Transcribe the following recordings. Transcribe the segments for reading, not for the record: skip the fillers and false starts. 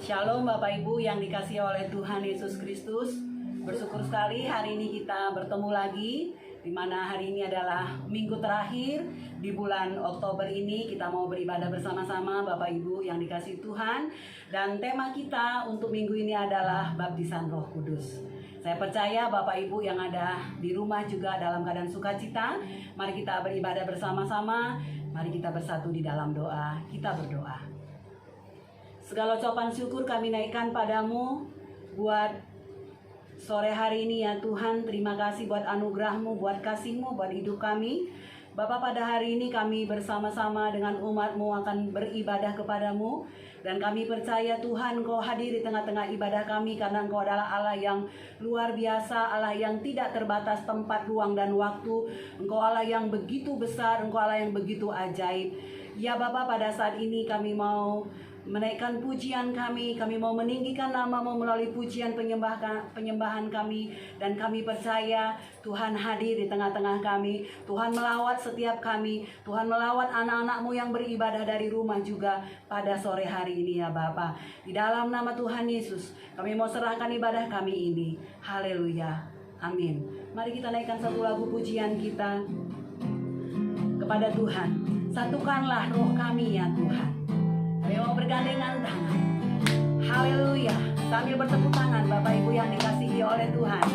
Shalom Bapak Ibu yang dikasihi oleh Tuhan Yesus Kristus. Bersyukur sekali hari ini kita bertemu lagi, di mana hari ini adalah minggu terakhir di bulan Oktober ini. Kita mau beribadah bersama-sama Bapak Ibu yang dikasihi Tuhan. Dan tema kita untuk minggu ini adalah baptisan Roh Kudus. Saya percaya Bapak Ibu yang ada di rumah juga dalam keadaan sukacita. Mari kita beribadah bersama-sama. Mari kita bersatu di dalam doa. Kita berdoa. Segala ucapan syukur kami naikkan padamu buat sore hari ini ya Tuhan. Terima kasih buat anugerah-Mu, buat kasih-Mu, buat hidup kami. Bapa, pada hari ini kami bersama-sama dengan umat-Mu akan beribadah kepadamu. Dan kami percaya Tuhan Engkau hadir di tengah-tengah ibadah kami, karena Engkau adalah Allah yang luar biasa, Allah yang tidak terbatas tempat, ruang, dan waktu. Engkau Allah yang begitu besar, Engkau Allah yang begitu ajaib. Ya Bapa, pada saat ini kami mau menaikkan pujian kami mau meninggikan nama-Mu melalui pujian penyembahan kami. Dan kami percaya Tuhan hadir di tengah-tengah kami. Tuhan melawat setiap kami. Tuhan melawat anak-anak-Mu yang beribadah dari rumah juga pada sore hari ini ya Bapa. Di dalam nama Tuhan Yesus kami mau serahkan ibadah kami ini. Haleluya, amin. Mari kita naikkan satu lagu pujian kita kepada Tuhan. Satukanlah roh kami ya Tuhan. Kami mau bergandengan tangan. Haleluya. Sambil bertepuk tangan Bapak Ibu yang dikasihi oleh Tuhan.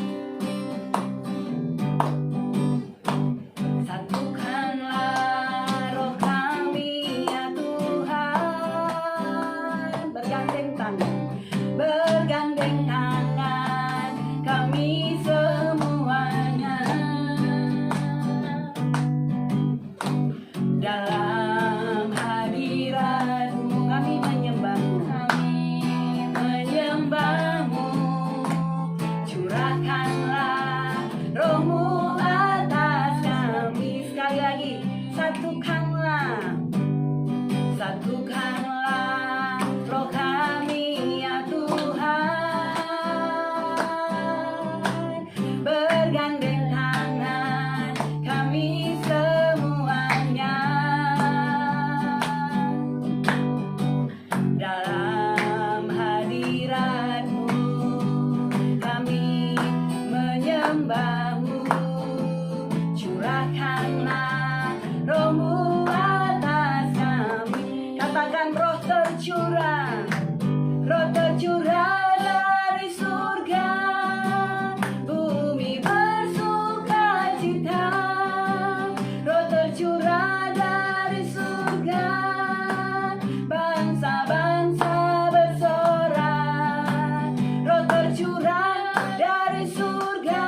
Satukanlah roh kami ya Tuhan. Bergandeng tangan. Bergandeng tangan kami semuanya. Dalam hadirat-Mu kami menyembah-Mu, curahkanlah Roh-Mu atas kami. Sekali lagi, satukanlah roh kami ya Tuhan. Bergandeng tangan kami semuanya. Dalam hadirat-Mu kami menyembah-Mu, curahkanlah Roh-Mu atas kami. Katakan roh tercurah dari surga, bumi bersukacita. Roh tercurah dari surga, bangsa-bangsa bersorak. Roh tercurah dari surga,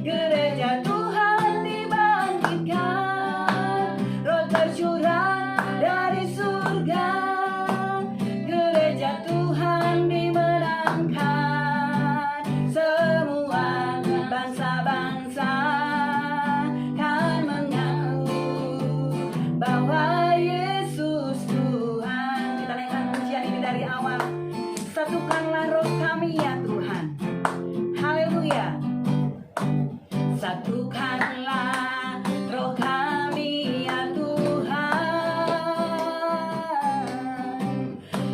gereja Tuhan dibangkitkan. Roh tercurah dari surga, gereja Tuhan dimenangkan. Semua bangsa-bangsa kan mengaku bahwa Yesus Tuhan. Kita naikkan pujian ini dari awal. Satukanlah roh kami ya Tuhan. Haleluya. Satukanlah roh kami ya Tuhan.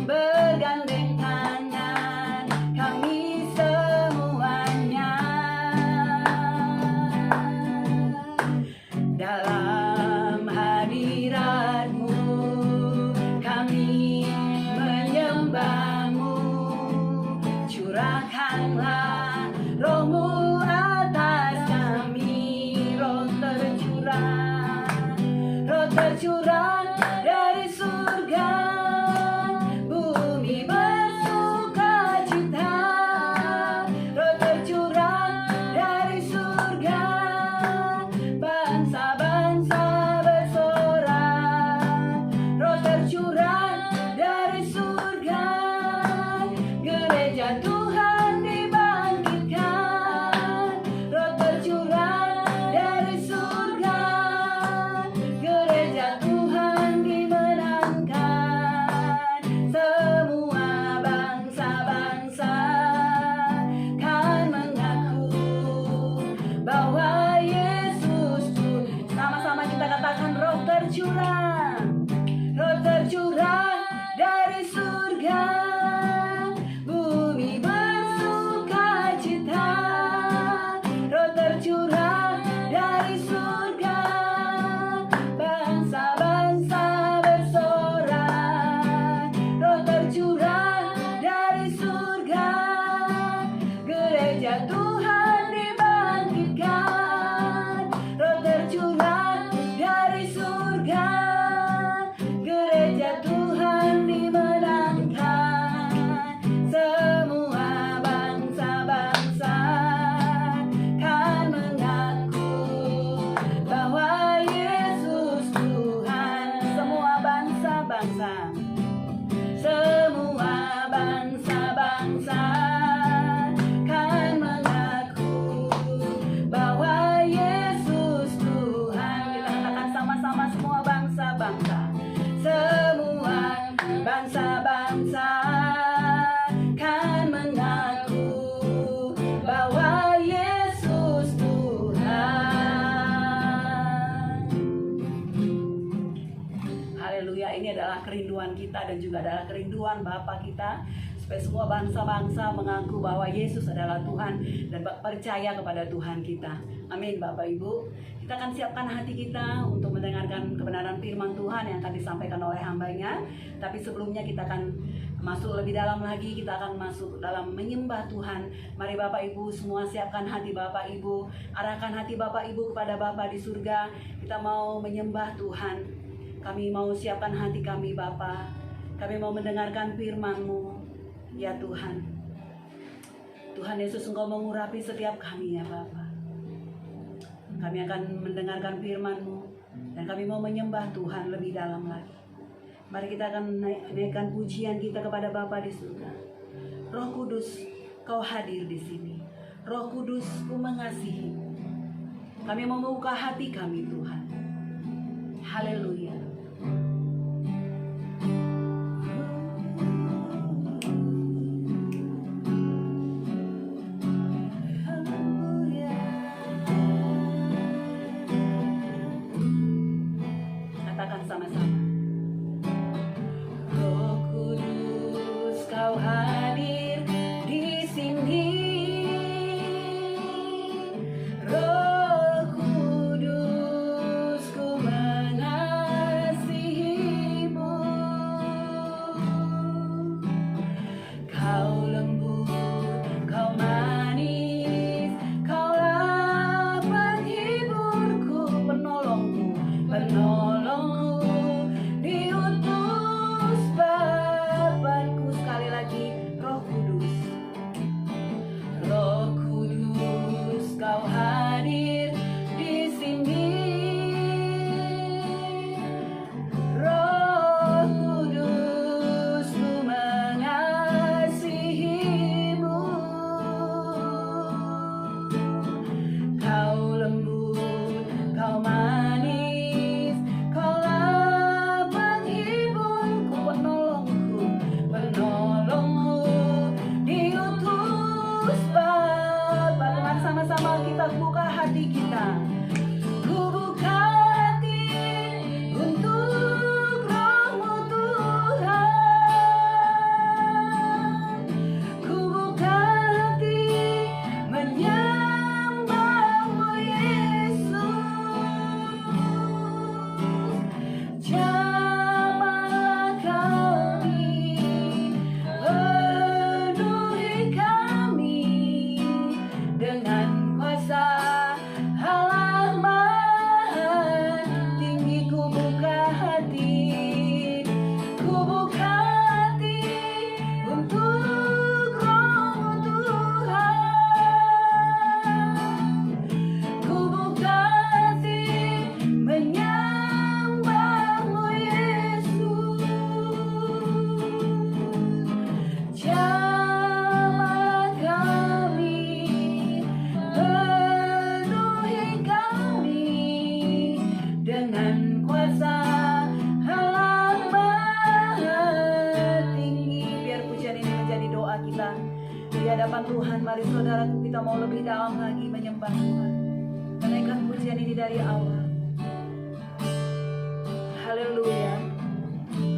Bergandeng tangan kami semuanya. Dalam hadirat-Mu kami menyembah-Mu, bangsa kan mengaku bahwa Yesus Tuhan. Haleluya, ini adalah kerinduan kita dan juga adalah kerinduan Bapa kita, supaya semua bangsa-bangsa mengaku bahwa Yesus adalah Tuhan dan percaya kepada Tuhan kita. Amin Bapak Ibu. Kita akan siapkan hati kita untuk mendengarkan kebenaran firman Tuhan yang akan disampaikan oleh hambanya. Tapi sebelumnya kita akan masuk lebih dalam lagi, kita akan masuk dalam menyembah Tuhan. Mari Bapak Ibu semua siapkan hati Bapak Ibu, arahkan hati Bapak Ibu kepada Bapa di surga. Kita mau menyembah Tuhan. Kami mau siapkan hati kami Bapa. Kami mau mendengarkan firman-Mu. Ya Tuhan, Tuhan Yesus, Engkau mengurapi setiap kami ya Bapa. Kami akan mendengarkan firman-Mu dan kami mau menyembah Tuhan lebih dalam lagi. Mari kita akan naikkan pujian kita kepada Bapa di surga. Roh Kudus, Kau hadir di sini. Roh Kudus, Ku mengasihi. Kami mau membuka hati kami Tuhan. Haleluya. Sama-sama. Roh Kudus, Kau hadir di sini. Roh Kudus, Ku mengasihi-Mu. Kau lembut, Kau manis, Kaulah penghiburku, penolongku, penolongku. Sama-sama kita buka hati kita. Ku buka hati untuk Roh-Mu Tuhan. Ku buka hati menyembah-Mu Yesus. Jamah kami, penuhi kami dengan kuasa Allah Maha Tinggi. Ku buka hati untuk Roh-Mu Tuhan. Ku buka hati menyembah-Mu Yesus. Jamah kami, penuhi kami dengan kuasa Allah Maha Tinggi. Biar pujian ini menjadi doa kita di hadapan Tuhan. Mari saudaraku, kita mau lebih dalam lagi menyembah Tuhan. Menaikkan pujian ini dari awal. Haleluya.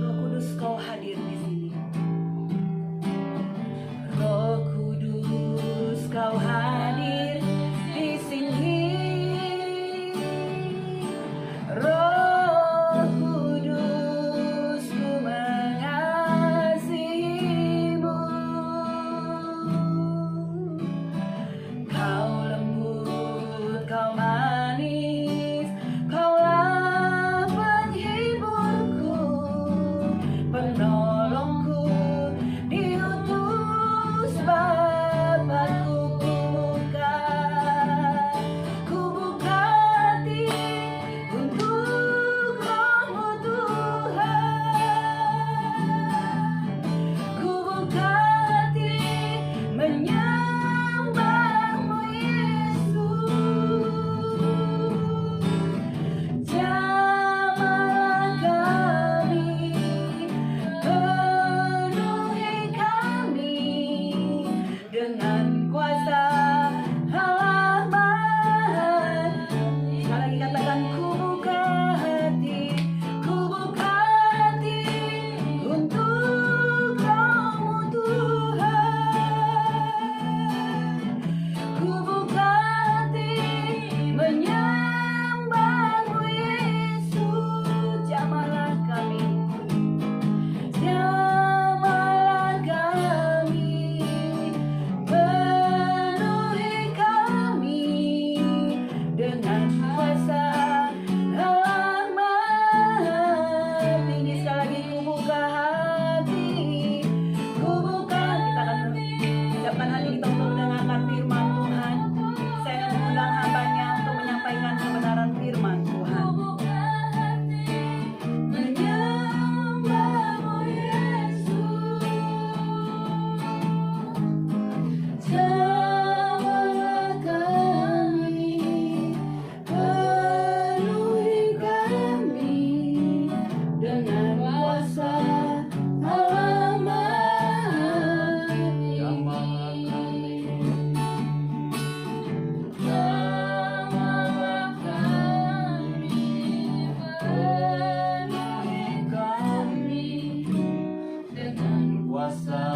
Roh Kudus, Kau hadir di sini. Roh Kudus, Kau hadir di sini. Roh Kudus, Ku mengasihi-Mu. Kau lembut, Kau manis, Kaulah penghiburku, kuasa,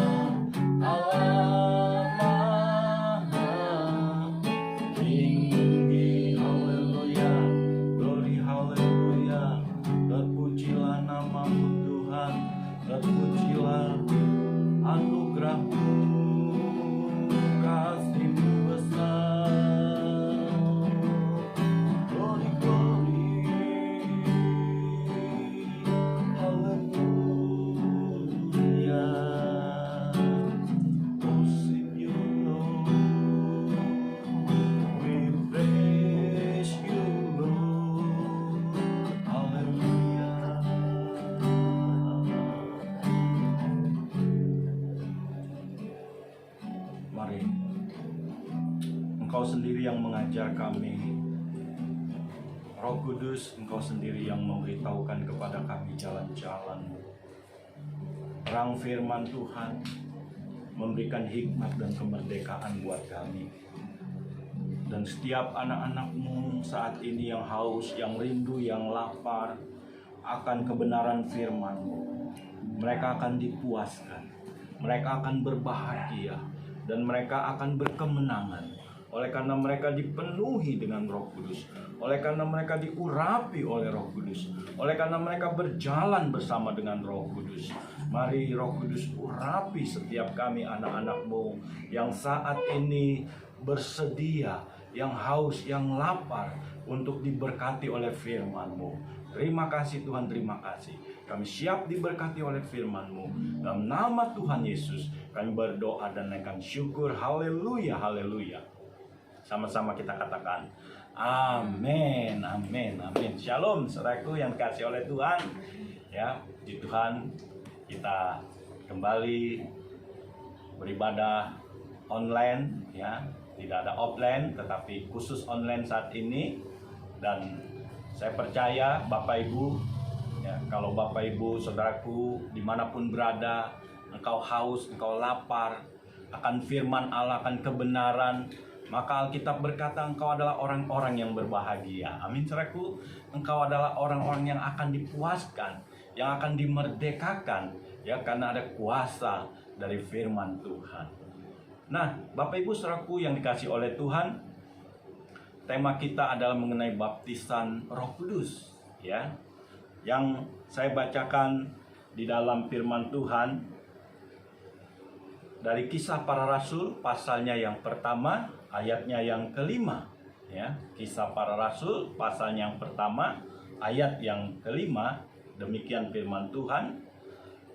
Allah Maha tinggi. Haleluya, glory haleluya. Terpujilah namamu Tuhan, terpujilah anugerahmu, kasih-Mu besar. Glory, glory, haleluya. Worship you, Lord. We praise you, Lord. Haleluya. Mari, Engkau sendiri yang mengajar kami. Roh Kudus, Engkau sendiri yang memberitahukan kepada kami jalan-jalan-Mu. Terang firman Tuhan memberikan hikmat dan kemerdekaan buat kami. Dan setiap anak-anak-Mu saat ini yang haus, yang rindu, yang lapar akan kebenaran firman-Mu, mereka akan dipuaskan, mereka akan berbahagia, dan mereka akan berkemenangan. Oleh karena mereka dipenuhi dengan Roh Kudus, oleh karena mereka diurapi oleh Roh Kudus, oleh karena mereka berjalan bersama dengan Roh Kudus. Mari Roh Kudus urapi setiap kami anak-anak-Mu yang saat ini bersedia, yang haus, yang lapar untuk diberkati oleh firman-Mu. Terima kasih Tuhan, terima kasih. Kami siap diberkati oleh firman-Mu. Dalam nama Tuhan Yesus kami berdoa dan naikkan syukur. Haleluya, haleluya. Sama-sama kita katakan amin, amin, amin. Shalom saudaraku yang dikasih oleh Tuhan. Ya, puji Tuhan, kita kembali beribadah online, ya. Tidak ada offline, tetapi khusus online saat ini. Dan saya percaya Bapak Ibu, ya, kalau Bapak Ibu saudaraku dimanapun berada, engkau haus, engkau lapar akan firman Allah, akan kebenaran, maka Alkitab berkata engkau adalah orang-orang yang berbahagia. Amin saudaraku. Engkau adalah orang-orang yang akan dipuaskan, yang akan dimerdekakan, ya, karena ada kuasa dari firman Tuhan. Nah, Bapak Ibu saudaraku yang dikasih oleh Tuhan, tema kita adalah mengenai baptisan Roh Kudus, ya. Yang saya bacakan di dalam firman Tuhan dari Kisah Para Rasul pasalnya yang pertama, ayatnya yang kelima, ya. Kisah Para Rasul pasalnya yang pertama, ayat yang kelima, demikian firman Tuhan.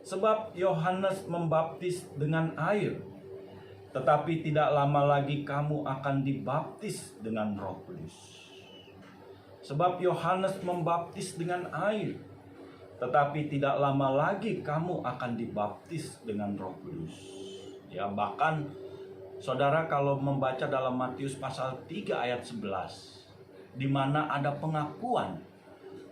Sebab Yohanes membaptis dengan air, tetapi tidak lama lagi kamu akan dibaptis dengan Roh Kudus. Sebab Yohanes membaptis dengan air, tetapi tidak lama lagi kamu akan dibaptis dengan Roh Kudus. Ya, bahkan saudara kalau membaca dalam Matius pasal 3 ayat 11, di mana ada pengakuan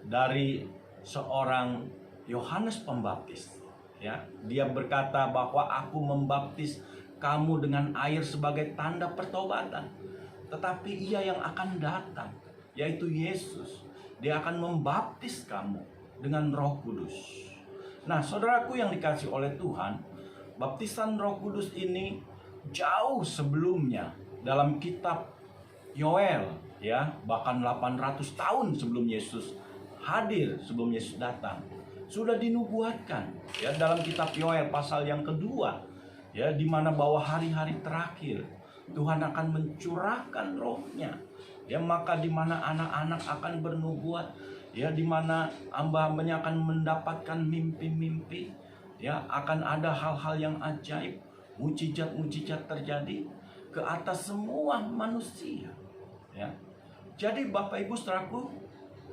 dari seorang Yohanes Pembaptis, ya. Dia berkata bahwa aku membaptis kamu dengan air sebagai tanda pertobatan, tetapi ia yang akan datang, yaitu Yesus, dia akan membaptis kamu dengan Roh Kudus. Nah, saudaraku yang dikasih oleh Tuhan, baptisan Roh Kudus ini jauh sebelumnya dalam kitab Yoel, ya, bahkan 800 tahun sebelum Yesus hadir, sebelum Yesus datang, sudah dinubuatkan, ya, dalam kitab Yoel pasal yang kedua, ya, di mana bahwa hari-hari terakhir Tuhan akan mencurahkan Roh-Nya, ya, maka di mana anak-anak akan bernubuat, ya, di mana hamba-hambanya akan mendapatkan mimpi-mimpi, ya, akan ada hal-hal yang ajaib, mujizat-mujizat terjadi ke atas semua manusia, ya. Jadi Bapak Ibu saudaraku,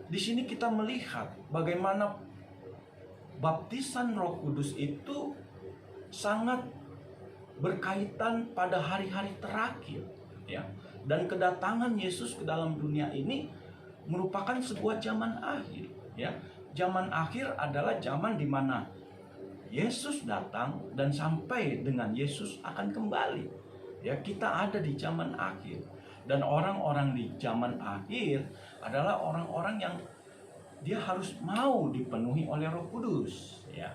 di sini kita melihat bagaimana baptisan Roh Kudus itu sangat berkaitan pada hari-hari terakhir, ya. Dan kedatangan Yesus ke dalam dunia ini merupakan sebuah zaman akhir, ya. Zaman akhir adalah zaman di mana Yesus datang dan sampai dengan Yesus akan kembali. Ya, kita ada di zaman akhir. Dan orang-orang di zaman akhir adalah orang-orang yang dia harus mau dipenuhi oleh Roh Kudus, ya.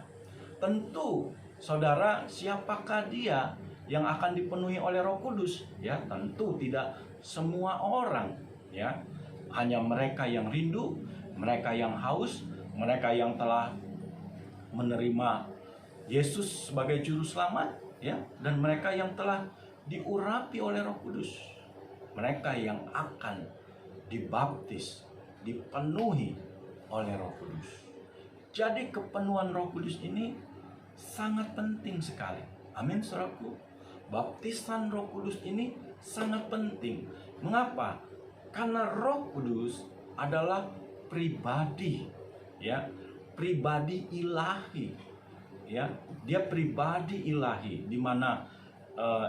Tentu Saudara, siapakah dia yang akan dipenuhi oleh Roh Kudus? Ya, tentu tidak semua orang, ya. Hanya mereka yang rindu, mereka yang haus, mereka yang telah menerima Yesus sebagai juru selamat, ya, dan mereka yang telah diurapi oleh Roh Kudus. Mereka yang akan dibaptis, dipenuhi oleh Roh Kudus. Jadi kepenuhan Roh Kudus ini sangat penting sekali. Amin, saudaraku. Baptisan Roh Kudus ini sangat penting. Mengapa? Karena Roh Kudus adalah pribadi, ya, pribadi ilahi, ya. Dia pribadi ilahi, di mana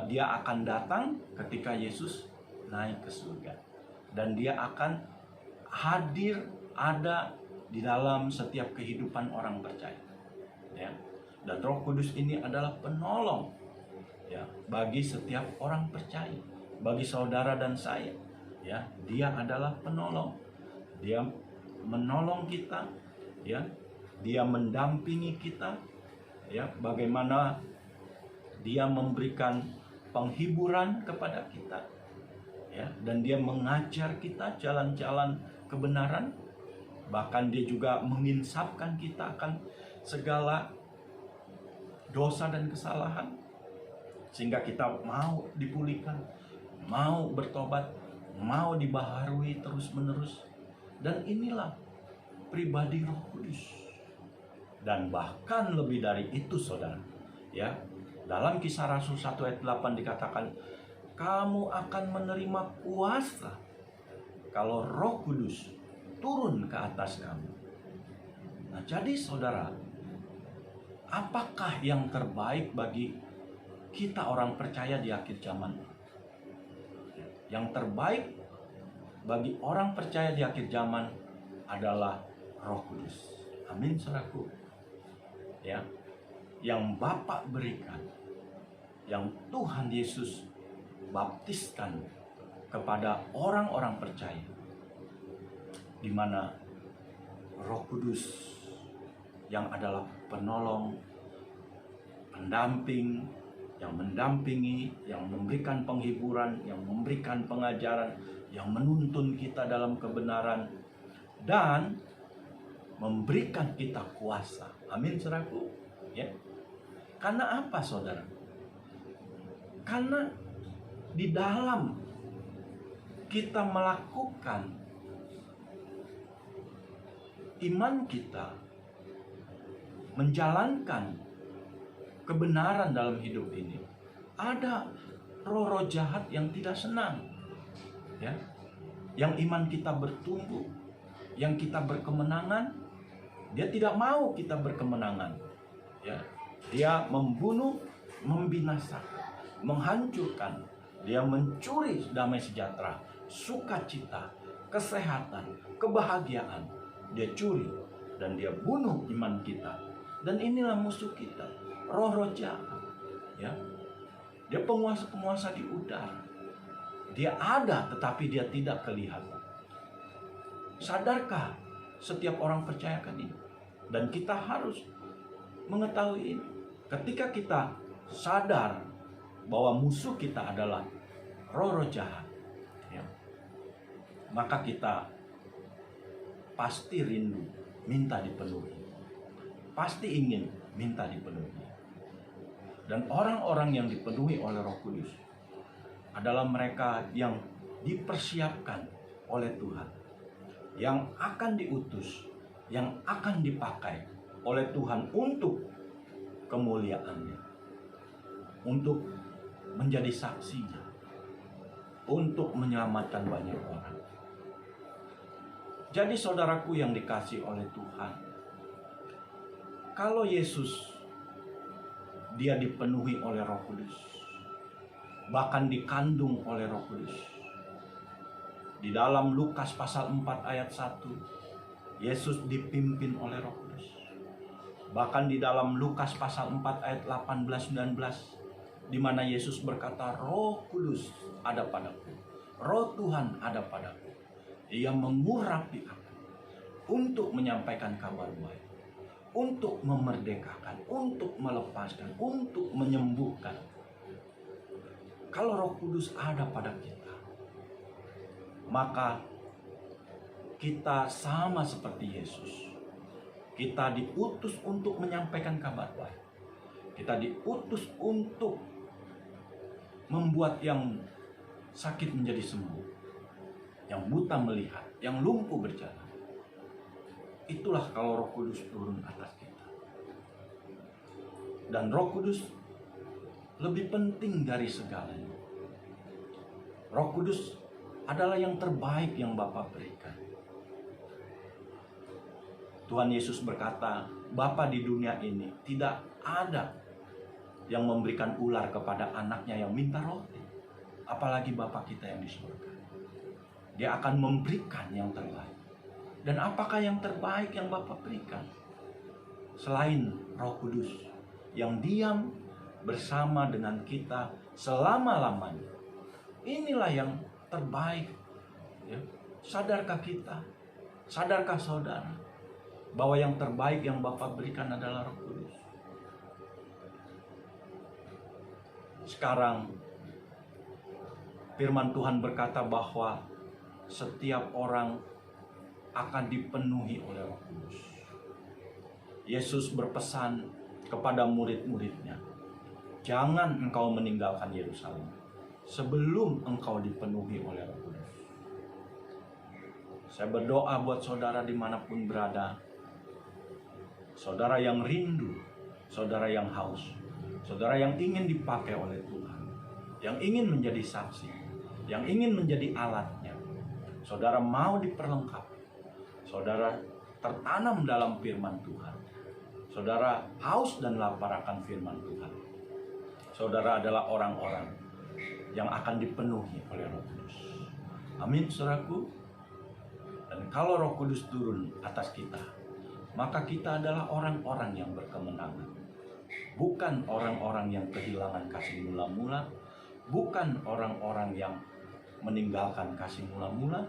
dia akan datang ketika Yesus naik ke surga, dan dia akan hadir, ada di dalam setiap kehidupan orang percaya, ya. Dan Roh Kudus ini adalah penolong, ya, bagi setiap orang percaya, bagi saudara dan saya, ya. Dia adalah penolong. Dia menolong kita, ya. Dia mendampingi kita, ya. Bagaimana dia memberikan penghiburan kepada kita, ya, dan dia mengajar kita jalan-jalan kebenaran. Bahkan dia juga menginsafkan kita akan segala dosa dan kesalahan, sehingga kita mau dipulihkan, mau bertobat, mau dibaharui terus-menerus. Dan inilah pribadi Roh Kudus. Dan bahkan lebih dari itu, saudara, ya, dalam Kisah Rasul 1 ayat 8 dikatakan, kamu akan menerima kuasa kalau Roh Kudus turun ke atas kamu. Nah, jadi saudara, apakah yang terbaik bagi kita orang percaya di akhir zaman? Yang terbaik bagi orang percaya di akhir zaman adalah Roh Kudus. Amin, saudaraku. Ya, yang Bapa berikan, yang Tuhan Yesus baptiskan kepada orang-orang percaya, di mana Roh Kudus yang adalah penolong, pendamping, yang mendampingi, yang memberikan penghiburan, yang memberikan pengajaran, yang menuntun kita dalam kebenaran, dan memberikan kita kuasa. Amin, saudaraku. Ya. Karena apa, saudara? Karena di dalam kita melakukan iman kita, menjalankan kebenaran dalam hidup ini, ada roh-roh jahat yang tidak senang, ya. Yang iman kita bertumbuh, yang kita berkemenangan, dia tidak mau kita berkemenangan, ya. Dia membunuh, membinasakan, menghancurkan. Dia mencuri damai sejahtera, sukacita, kesehatan, kebahagiaan. Dia curi dan dia bunuh iman kita. Dan inilah musuh kita, roh-roh jahat, ya. Dia penguasa-penguasa di udara. Dia ada tetapi dia tidak kelihatan. Sadarkah setiap orang percayakan ini? Dan kita harus mengetahui ini. Ketika kita sadar bahwa musuh kita adalah roh-roh jahat, ya, maka kita pasti rindu minta dipenuhi, pasti ingin minta dipenuhi. Dan orang-orang yang dipenuhi oleh Roh Kudus adalah mereka yang dipersiapkan oleh Tuhan, yang akan diutus, yang akan dipakai oleh Tuhan untuk kemuliaannya, untuk menjadi saksinya, untuk menyelamatkan banyak orang. Jadi saudaraku yang dikasihi oleh Tuhan, kalau Yesus dia dipenuhi oleh Roh Kudus, bahkan dikandung oleh Roh Kudus. Di dalam Lukas pasal 4 ayat 1, Yesus dipimpin oleh Roh Kudus. Bahkan di dalam Lukas pasal 4 ayat 18-19, di mana Yesus berkata, Roh Kudus ada padaku, Roh Tuhan ada padaku. Ia mengurapi aku untuk menyampaikan kabar baik, untuk memerdekakan, untuk melepaskan, untuk menyembuhkan. Kalau Roh Kudus ada pada kita, maka kita sama seperti Yesus. Kita diutus untuk menyampaikan kabar baik. Kita diutus untuk membuat yang sakit menjadi sembuh, yang buta melihat, yang lumpuh berjalan. Itulah kalau Roh Kudus turun atas kita. Dan Roh Kudus lebih penting dari segalanya. Roh Kudus adalah yang terbaik yang Bapa berikan. Tuhan Yesus berkata, Bapa di dunia ini tidak ada yang memberikan ular kepada anaknya yang minta roti. Apalagi Bapa kita yang di surga. Dia akan memberikan yang terbaik. Dan apakah yang terbaik yang Bapa berikan? Selain Roh Kudus yang diam bersama dengan kita selama-lamanya. Inilah yang terbaik. Ya. Sadarkah kita? Sadarkah saudara? Bahwa yang terbaik yang Bapa berikan adalah Roh Kudus. Sekarang firman Tuhan berkata bahwa setiap orang akan dipenuhi oleh Roh Kudus. Yesus berpesan kepada murid-muridnya, jangan engkau meninggalkan Yerusalem sebelum engkau dipenuhi oleh Roh Kudus. Saya berdoa buat saudara dimanapun berada, saudara yang rindu, saudara yang haus, saudara yang ingin dipakai oleh Tuhan, yang ingin menjadi saksi, yang ingin menjadi alatnya. Saudara mau diperlengkapi, saudara tertanam dalam firman Tuhan, saudara haus dan lapar akan firman Tuhan. Saudara adalah orang-orang yang akan dipenuhi oleh Roh Kudus. Amin, saudaraku. Dan kalau Roh Kudus turun atas kita, maka kita adalah orang-orang yang berkemenangan. Bukan orang-orang yang kehilangan kasih mula-mula, bukan orang-orang yang meninggalkan kasih mula-mula,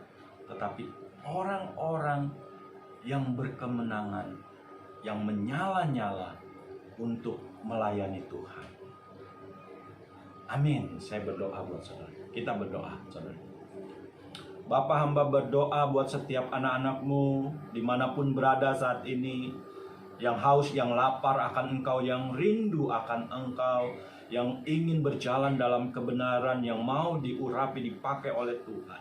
tetapi orang-orang yang berkemenangan, yang menyala-nyala untuk melayani Tuhan. Amin. Saya berdoa buat saudara. Kita berdoa, saudara. Bapa, hamba berdoa buat setiap anak-anakmu dimanapun berada saat ini, yang haus, yang lapar akan Engkau, yang rindu akan Engkau, yang ingin berjalan dalam kebenaran, yang mau diurapi, dipakai oleh Tuhan.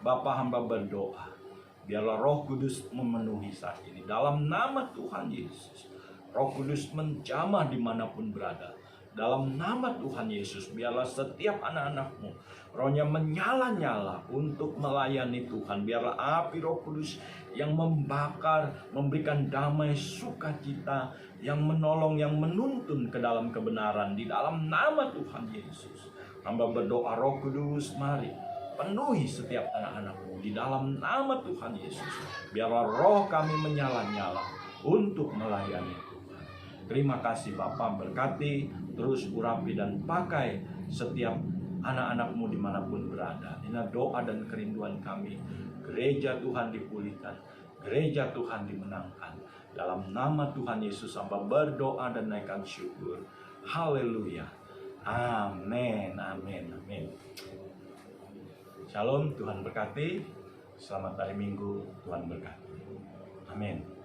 Bapa, hamba berdoa, biarlah Roh Kudus memenuhi saat ini. Dalam nama Tuhan Yesus, Roh Kudus menjamah dimanapun berada. Dalam nama Tuhan Yesus, biarlah setiap anak-anakmu, rohnya menyala-nyala untuk melayani Tuhan. Biarlah api Roh Kudus yang membakar, memberikan damai, sukacita, yang menolong, yang menuntun ke dalam kebenaran. Di dalam nama Tuhan Yesus, hamba berdoa, Roh Kudus, mari penuhi setiap anak-anakmu. Di dalam nama Tuhan Yesus, biarlah roh kami menyala-nyala untuk melayani Tuhan. Terima kasih Bapa, berkati, terus urapi dan pakai setiap anak-anakmu dimanapun berada. Inilah doa dan kerinduan kami. Gereja Tuhan dipulihkan, gereja Tuhan dimenangkan. Dalam nama Tuhan Yesus hamba berdoa dan naikkan syukur. Haleluya. Amin, amin, amin. Shalom, Tuhan berkati. Selamat hari Minggu, Tuhan berkati. Amin.